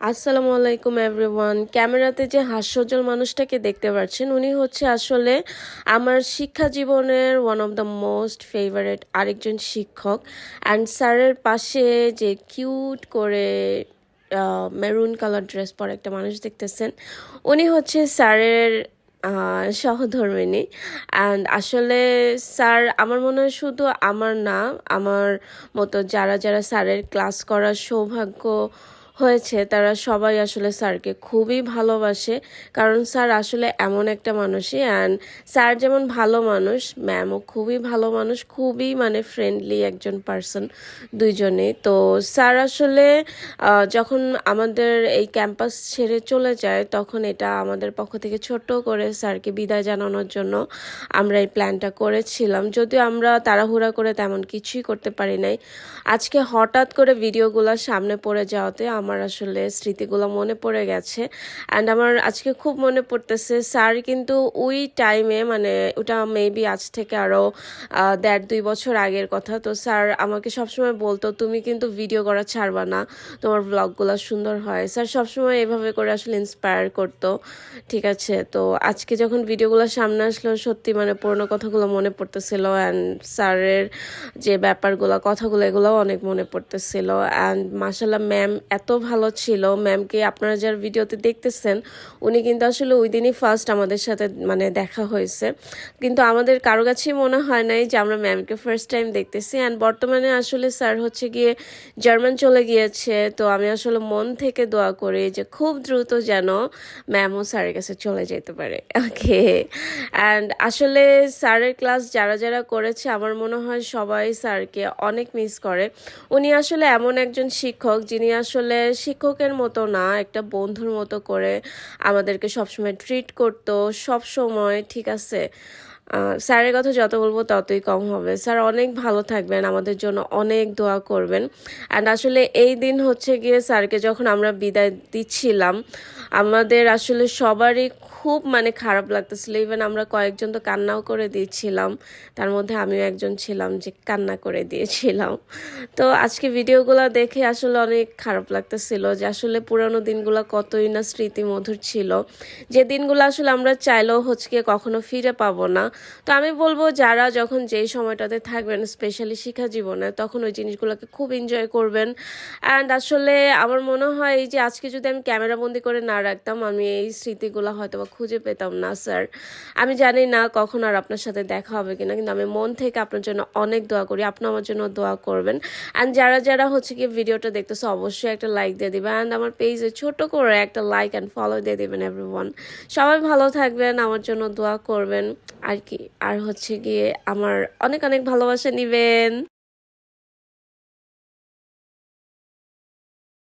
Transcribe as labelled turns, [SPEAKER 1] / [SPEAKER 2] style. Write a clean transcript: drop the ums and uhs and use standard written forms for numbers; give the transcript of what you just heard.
[SPEAKER 1] আসসালামু আলাইকুম এভরিওয়ান। ক্যামেরাতে যে হাস্যোজ্জ্বল মানুষটাকে দেখতে পাচ্ছেন উনি হচ্ছে আসলে আমার শিক্ষা জীবনের one of the most favourite আরেকজন শিক্ষক। অ্যান্ড স্যারের পাশে যে কিউট করে মেরুন কালার ড্রেস পরে একটা মানুষ দেখতেছেন, উনি হচ্ছে স্যারের সহধর্মিণী। অ্যান্ড আসলে স্যার আমার মনে হয় শুধু আমার না, আমার মতো যারা যারা স্যারের ক্লাস করার সৌভাগ্য হয়েছে তারা সবাই আসলে স্যারকে খুবই ভালোবাসে। কারণ স্যার আসলে এমন একটা মানুষই। অ্যান্ড স্যার যেমন ভালো মানুষ, ম্যামও খুবই ভালো মানুষ, খুবই মানে ফ্রেন্ডলি একজন পার্সন দুইজনেই। তো স্যার আসলে যখন আমাদের এই ক্যাম্পাস ছেড়ে চলে যায় তখন এটা আমাদের পক্ষ থেকে ছোট্ট করে স্যারকে বিদায় জানানোর জন্য আমরা এই প্ল্যানটা করেছিলাম। যদিও আমরা তাড়াহুড়া করে তেমন কিছুই করতে পারি নাই। আজকে হঠাৎ করে ভিডিওগুলো সামনে পড়ে যাওয়াতে আমার আসলে স্মৃতিগুলো মনে পড়ে গেছে। অ্যান্ড আমার আজকে খুব মনে পড়তেছে স্যার কিন্তু ওই টাইমে, মানে ওটা মেবি আজ থেকে আরও 1.5-2 বছর আগের কথা। তো স্যার আমাকে সবসময় বলতো তুমি কিন্তু ভিডিও করা ছাড়বা না, তোমার ব্লগগুলো সুন্দর হয়। স্যার সবসময় এভাবে করে আসলে ইন্সপায়ার করতো। ঠিক আছে, তো আজকে যখন ভিডিওগুলো সামনে আসলো সত্যি মানে পুরোনো কথাগুলো মনে পড়তেছিল। অ্যান্ড স্যারের যে ব্যাপারগুলো কথাগুলো এগুলোও অনেক মনে পড়তেছিল। অ্যান্ড মাশাল্লাহ ম্যাম এত ভালো ছিল। ম্যামকে আপনারা যার ভিডিওতে দেখতেছেন উনি কিন্তু আসলে ওই দিনই ফার্স্ট আমাদের সাথে মানে দেখা হয়েছে, কিন্তু আমাদের কারো কাছেই মনে হয় নাই যে আমরা ম্যামকে ফার্স্ট টাইম দেখতেছি। অ্যান্ড বর্তমানে আসলে স্যার হচ্ছে গিয়ে জার্মান চলে গিয়েছে। তো আমি আসলে মন থেকে দোয়া করি যে খুব দ্রুত যেন ম্যামও স্যারের কাছে চলে যেতে পারে। ওকে। অ্যান্ড আসলে স্যারের ক্লাস যারা যারা করেছে আমার মনে হয় সবাই স্যারকে অনেক মিস করে। উনি আসলে এমন একজন শিক্ষক যিনি আসলে শিক্ষকের মতো না, একটা বন্ধুর মতো করে আমাদেরকে সবসময় ট্রিট করতো সব সময়। ঠিক আছে, স্যারের কথা যত বলবো ততই কম হবে। স্যার অনেক ভালো থাকবেন, আমাদের জন্য অনেক দোয়া করবেন। অ্যান্ড আসলে এই দিন হচ্ছে গিয়ে স্যারকে যখন আমরা বিদায় দিচ্ছিলাম আমাদের আসলে সবারই খুব মানে খারাপ লাগতেছিল। ইভেন আমরা কয়েকজন তো কান্নাও করে দিয়েছিলাম, তার মধ্যে আমিও একজন ছিলাম যে কান্না করে দিয়েছিলাম। তো আজকে ভিডিওগুলো দেখে আসলে অনেক খারাপ লাগতেছিল যে আসলে পুরানো দিনগুলো কতই না স্মৃতি মধুর ছিল, যে দিনগুলো আসলে আমরা চাইলেও হচ্ছে গিয়ে কখনো ফিরে পাবো না। তো আমি বলবো যারা যখন যেই সময়টাতে থাকবেন স্পেশালি শিক্ষা জীবনে তখন ওই জিনিসগুলোকে খুব এনজয় করবেন। অ্যান্ড আসলে আমার মনে হয় এই যে আজকে যদি আমি ক্যামেরাবন্দি করে না রাখতাম আমি এই স্মৃতিগুলো হয়তো বা খুঁজে পেতাম না। স্যার আমি জানি না কখন আর আপনার সাথে দেখা হবে কিনা, কিন্তু আমি মন থেকে আপনার জন্য অনেক দোয়া করি, আপনি আমার জন্য দোয়া করবেন। অ্যান্ড যারা যারা হচ্ছে কি ভিডিওটা দেখতেছে অবশ্যই একটা লাইক দিয়ে দিবেন। অ্যান্ড আমার পেজে ছোট করে একটা লাইক অ্যান্ড ফলো দিয়ে দেবেন এভরিওয়ান। সবাই ভালো থাকবেন, আমার জন্য দোয়া করবেন আর কি। আর হচ্ছে গিয়ে আমার অনেক অনেক ভালোবাসা নিবেন।